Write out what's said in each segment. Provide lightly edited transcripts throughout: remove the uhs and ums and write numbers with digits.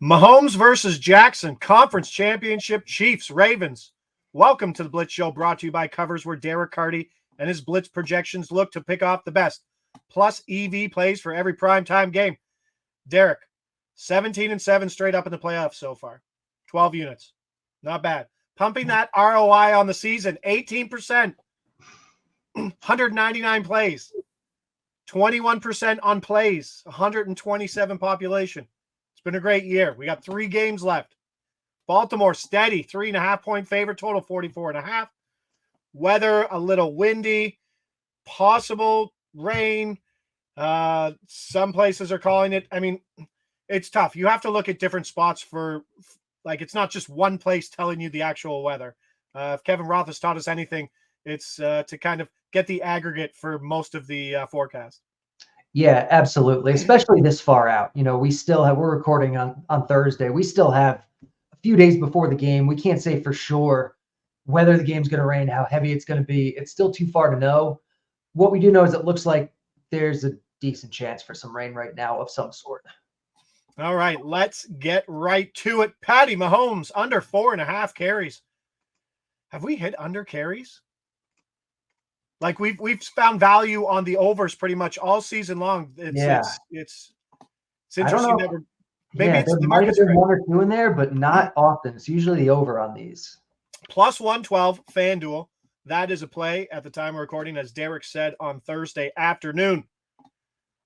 Mahomes versus Jackson, Conference Championship, Chiefs, Ravens. Welcome to the Blitz Show, brought to you by Covers, where Derek Carty and his Blitz projections look to pick off the best. Plus EV plays for every primetime game. Derek, 17-7 straight up in the playoffs so far. 12 units. Not bad. Pumping that ROI on the season, 18%. 199 plays. 21% on plays. 127 population. It's been a great year. We got 3 games left. Baltimore steady, 3.5-point favorite, total 44.5. Weather a little windy, possible rain. Some places are calling it. I mean, it's tough. You have to look at different spots for, like, it's not just one place telling you the actual weather. If Kevin Roth has taught us anything, it's to kind of get the aggregate for most of the forecast. Yeah, absolutely. Especially this far out. We're recording on Thursday. We still have a few days before the game. We can't say for sure whether the game's going to rain, how heavy it's going to be. It's still too far to know. What we do know is it looks like there's a decent chance for some rain right now of some sort. All right, let's get right to it. Patty Mahomes, under 4.5 carries. Have we hit under carries? Like we've found value on the overs pretty much all season long. It's interesting that maybe it's the market. There's 1 or 2 in there, but not often. It's usually the over on these. Plus 112 FanDuel. That is a play at the time of recording, as Derek said on Thursday afternoon.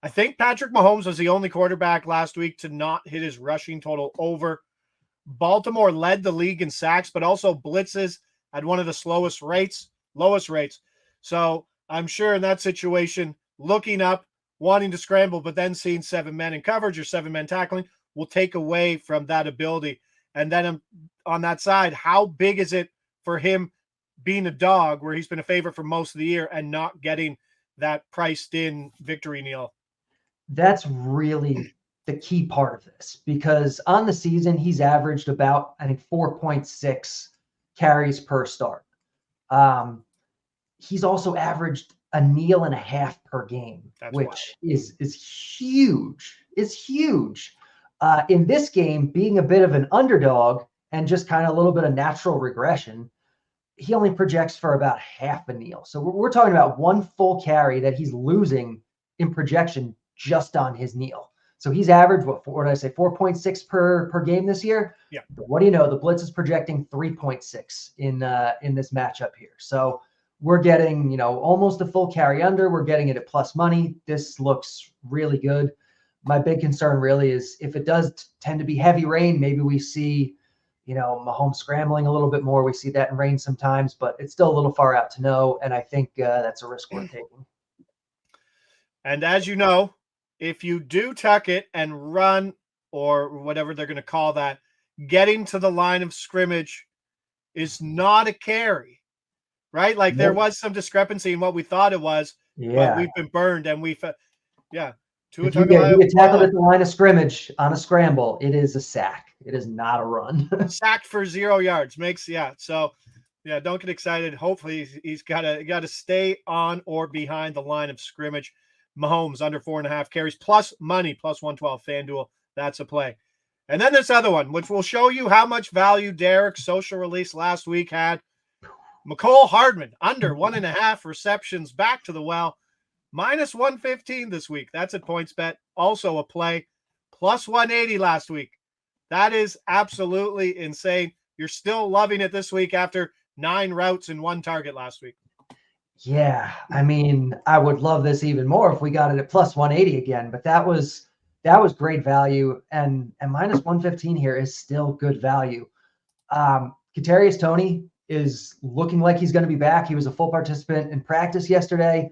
I think Patrick Mahomes was the only quarterback last week to not hit his rushing total over. Baltimore led the league in sacks, but also blitzes had one of the lowest rates. So I'm sure in that situation, looking up, wanting to scramble, but then seeing 7 men in coverage or 7 men tackling will take away from that ability. And then on that side, how big is it for him being a dog where he's been a favorite for most of the year and not getting that priced in victory, Neil? That's really the key part of this, because on the season, he's averaged about, I think, 4.6 carries per start. He's also averaged a kneel and a half per game, which is huge. Is huge. In this game, being a bit of an underdog and just kind of a little bit of natural regression, he only projects for about half a kneel. So we're talking about 1 full carry that he's losing in projection just on his kneel. So he's averaged, what did I say, 4.6 per game this year? Yeah. But what do you know? The Blitz is projecting 3.6 in this matchup here. So we're getting, almost a full carry under. We're getting it at plus money. This looks really good. My big concern really is if it does tend to be heavy rain, maybe we see, Mahomes scrambling a little bit more. We see that in rain sometimes, but it's still a little far out to know. And I think that's a risk worth taking. And as you know, if you do tuck it and run, or whatever they're going to call that, getting to the line of scrimmage is not a carry. Right? Like there was some discrepancy in what we thought it was, but we've been burned and if you get tackled at the line of scrimmage on a scramble, it is a sack. It is not a run. Sacked for 0 yards So don't get excited. Hopefully he's got to stay on or behind the line of scrimmage. Mahomes under 4.5 carries, plus money, plus 112 FanDuel. That's a play. And then this other one, which will show you how much value Derek's social release last week had. McCole Hardman, under 1.5 receptions, back to the well, minus 115 this week. That's at PointsBet. Also a play, plus 180 last week. That is absolutely insane. You're still loving it this week after 9 routes and 1 target last week. Yeah, I mean, I would love this even more if we got it at plus 180 again, but that was great value, and minus 115 here is still good value. Kadarius Toney is looking like he's going to be back. He was a full participant in practice yesterday.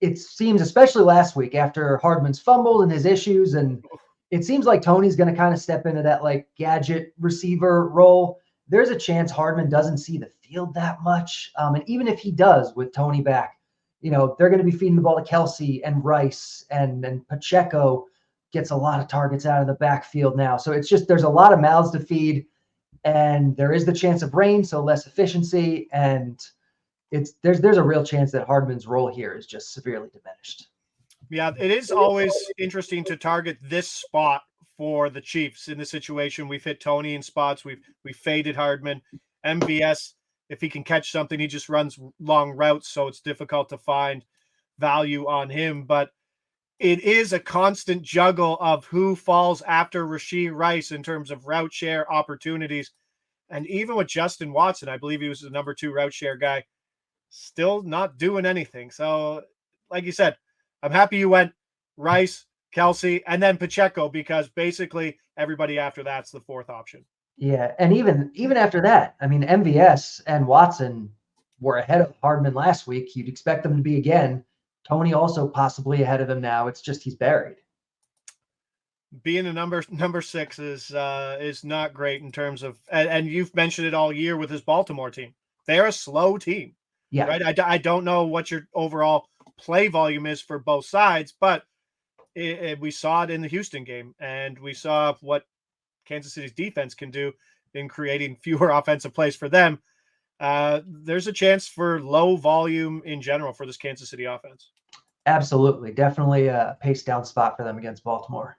It seems, especially last week after Hardman's fumbled and his issues, and it seems like Toney's going to kind of step into that like gadget receiver role. There's a chance Hardman doesn't see the field that much. And even if he does with Toney back, they're going to be feeding the ball to Kelsey and Rice, and Pacheco gets a lot of targets out of the backfield now. So it's just, there's a lot of mouths to feed. And there is the chance of rain, so less efficiency, and there's a real chance that Hardman's role here is just severely diminished. Yeah, it is always interesting to target this spot for the Chiefs in this situation. We've hit Tony in spots. We've faded Hardman. MVS, if he can catch something, he just runs long routes, so it's difficult to find value on him. But it is a constant juggle of who falls after Rashee Rice in terms of route share opportunities. And even with Justin Watson, I believe he was the number 2 route share guy, still not doing anything. So, like you said, I'm happy you went Rice, Kelsey, and then Pacheco, because basically everybody after that's the 4th option. Yeah, and even after that, I mean, MVS and Watson were ahead of Hardman last week. You'd expect them to be again. Tony also possibly ahead of him now. It's just he's buried. Being a number 6 is not great in terms of, and you've mentioned it all year with his Baltimore team. They're a slow team. Yeah. Right. I don't know what your overall play volume is for both sides, but we saw it in the Houston game, and we saw what Kansas City's defense can do in creating fewer offensive plays for them. There's a chance for low volume in general for this Kansas City offense. Absolutely. Definitely a pace down spot for them against Baltimore.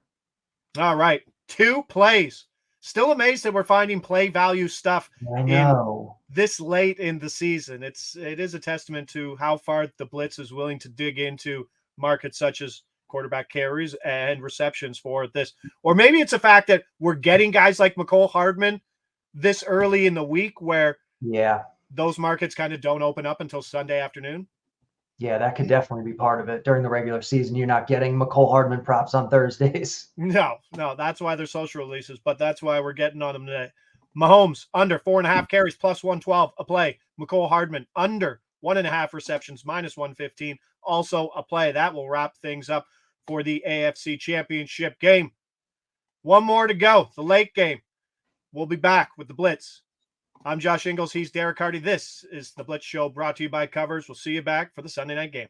All right. 2 plays. Still amazed that we're finding play value stuff I know. this late in the season. It is a testament to how far the Blitz is willing to dig into markets such as quarterback carries and receptions for this. Or maybe it's a fact that we're getting guys like Mecole Hardman this early in the week where those markets kind of don't open up until Sunday afternoon. Yeah, that could definitely be part of it. During the regular season, you're not getting Mecole Hardman props on Thursdays. No, that's why they're social releases, but that's why we're getting on them today. Mahomes, under 4.5 carries, plus 112, a play. Mecole Hardman, under 1.5 receptions, minus 115, also a play. That will wrap things up for the AFC Championship game. One more to go, the late game. We'll be back with the Blitz. I'm Josh Ingles. He's Derek Carty. This is the Blitz Show, brought to you by Covers. We'll see you back for the Sunday night game.